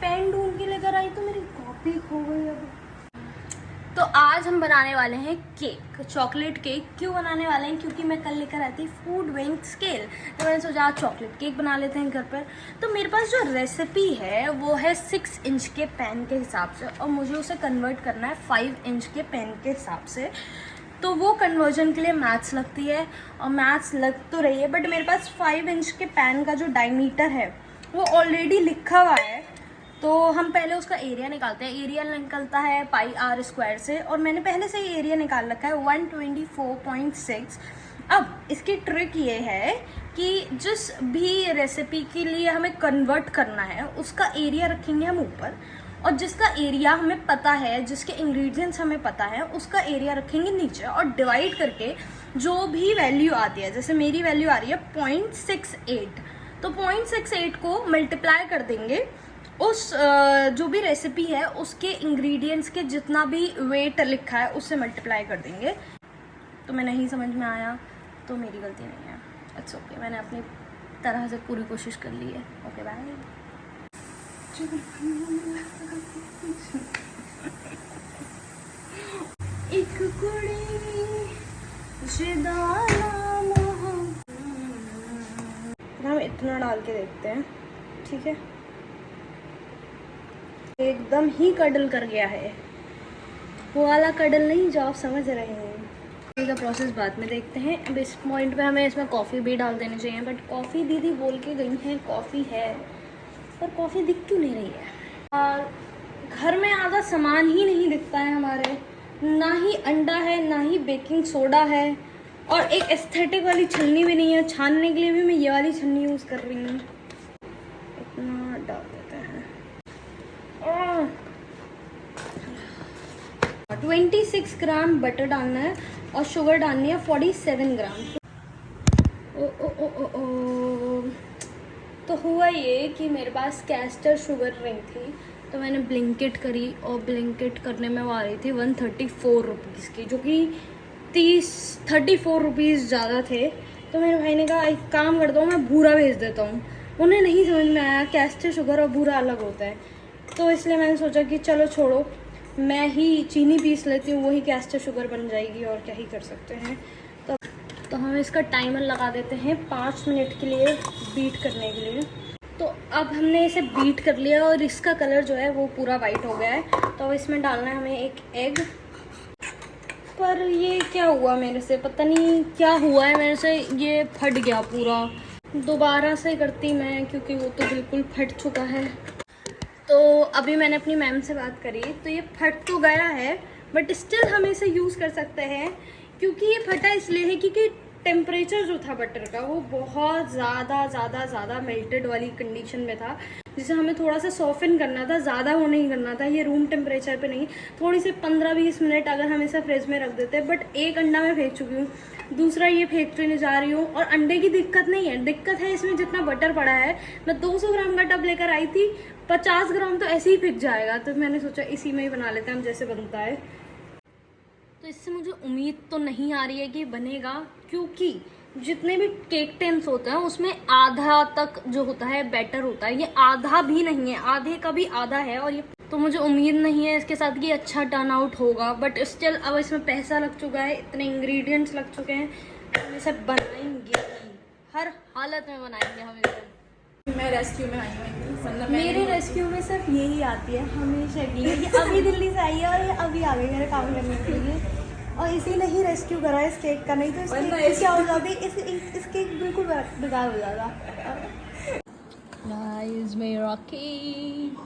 Pen ढूंढ के लेकर आई तो मेरी कॉपी खो गई। अब तो आज हम बनाने वाले हैं केक, चॉकलेट केक। क्यों बनाने वाले हैं? क्योंकि मैं कल लेकर आई थी फूड वेइंग स्केल, तो मैंने सोचा आज चॉकलेट केक बना लेते हैं घर पर। तो मेरे पास जो रेसिपी है वो है 6 इंच के पैन के हिसाब से, और मुझे उसे कन्वर्ट करना है 5 इंच के पैन के हिसाब से। तो वो कन्वर्जन के लिए मैथ्स लगती है, और मैथ्स लग तो रही है, बट मेरे पास 5 इंच के पैन का जो डायमीटर है वो ऑलरेडी लिखा हुआ है। तो हम पहले उसका एरिया निकालते हैं। एरिया निकलता है पाई आर स्क्वायर से, और मैंने पहले से ही एरिया निकाल रखा है 124.6। अब इसकी ट्रिक ये है कि जिस भी रेसिपी के लिए हमें कन्वर्ट करना है उसका एरिया रखेंगे हम ऊपर, और जिसका एरिया हमें पता है, जिसके इंग्रेडिएंट्स हमें पता है, उसका एरिया रखेंगे नीचे, और डिवाइड करके जो भी वैल्यू आती है, जैसे मेरी वैल्यू आ रही है 0.68, तो 0.68 को मल्टीप्लाई कर देंगे उस जो भी रेसिपी है उसके इंग्रेडिएंट्स के जितना भी वेट लिखा है उससे मल्टीप्लाई कर देंगे। तो मैं नहीं समझ में आया तो मेरी गलती नहीं है, इट्स ओके, मैंने अपनी तरह से पूरी कोशिश कर ली है। Okay bye. एक कुड़ी हम इतना डाल के देखते हैं, ठीक है? एकदम ही कडल कर गया है, वो वाला कडल नहीं जो आप समझ रहे हैं। इसका प्रोसेस बाद में देखते हैं। अब इस पॉइंट पे हमें इसमें कॉफ़ी भी डाल देनी चाहिए, बट कॉफ़ी दीदी बोल के गई हैं कॉफ़ी है, पर कॉफ़ी दिख क्यों नहीं रही है? और घर में आधा सामान ही नहीं दिखता है हमारे, ना ही अंडा है ना ही बेकिंग सोडा है, और एक एस्थेटिक वाली छलनी भी नहीं है। छानने के लिए भी मैं ये वाली छलनी यूज़ कर रही हूँ। इतना डाल देते हैं। 26 ग्राम बटर डालना है, और शुगर डालनी है 47 ग्राम। ओ ओ ओ ओ ओ। तो हुआ ये कि मेरे पास कैस्टर शुगर नहीं थी, तो मैंने ब्लिंकिट करी, और ब्लिंकिट करने में वो आ रही थी 134 रुपीज़ की, जो कि 34 रुपीज़ ज़्यादा थे। तो मेरे भाई ने कहा एक काम करता हूँ, मैं भूरा भेज देता हूँ। उन्हें नहीं समझ में आया कैस्टर शुगर और भूरा अलग होता है, तो इसलिए मैंने सोचा कि चलो छोड़ो, मैं ही चीनी पीस लेती हूँ, वही कैस्टर शुगर बन जाएगी, और क्या ही कर सकते हैं। तो हम इसका टाइमर लगा देते हैं 5 मिनट के लिए बीट करने के लिए। तो अब हमने इसे बीट कर लिया, और इसका कलर जो है वो पूरा वाइट हो गया है। तो अब इसमें डालना है हमें एक एग। पर ये क्या हुआ मेरे से, पता नहीं क्या हुआ है मेरे से, ये फट गया पूरा। दोबारा से करती मैं, क्योंकि वो तो बिल्कुल फट चुका है। तो अभी मैंने अपनी मैम से बात करी, तो ये फट तो गया है, बट स्टिल हम इसे यूज़ कर सकते हैं। क्योंकि ये फटा इसलिए है क्योंकि टेम्परेचर जो था बटर का वो बहुत ज़्यादा मेल्टेड वाली कंडीशन में था, जिसे हमें थोड़ा सा सॉफ्टन करना था, ज़्यादा वो नहीं करना था। ये रूम टेम्परेचर पे नहीं, थोड़ी सी 15-20 मिनट अगर हम इसे फ्रिज में रख देते। बट एक अंडा मैं फेंक चुकी हूँ, दूसरा ये फेंकने जा रही हूँ, और अंडे की दिक्कत नहीं है, दिक्कत है इसमें जितना बटर पड़ा है। मैं 200 ग्राम का टब लेकर आई थी, 50 ग्राम तो ऐसे ही फेंक जाएगा, तो मैंने सोचा इसी में ही बना लेते हैं हम जैसे बनता है। तो इससे मुझे उम्मीद तो नहीं आ रही है कि बनेगा, क्योंकि जितने भी केक टिन्स होते हैं उसमें आधा तक जो होता है बैटर होता है, ये आधा भी नहीं है, आधे का भी आधा है। और ये तो मुझे उम्मीद नहीं है इसके साथ कि अच्छा टर्न आउट होगा, बट स्टिल अब इसमें पैसा लग चुका है, इतने इंग्रेडिएंट्स लग चुके हैं, हम इसे बनाएंगे, हर हालत में बनाएंगे हम इसे। मैं रेस्क्यू में आई हूँ, मतलब मेरे रेस्क्यू में सिर्फ यही आती है हमेशा की, ये अभी दिल्ली से आई है और ये अभी आ गई मेरे काम करने के लिए, और इसी ने ही रेस्क्यू करा इस केक का, नहीं तो इस केक क्या हो जाती, इस केक बिल्कुल बेकार हो जाता। मेरा केक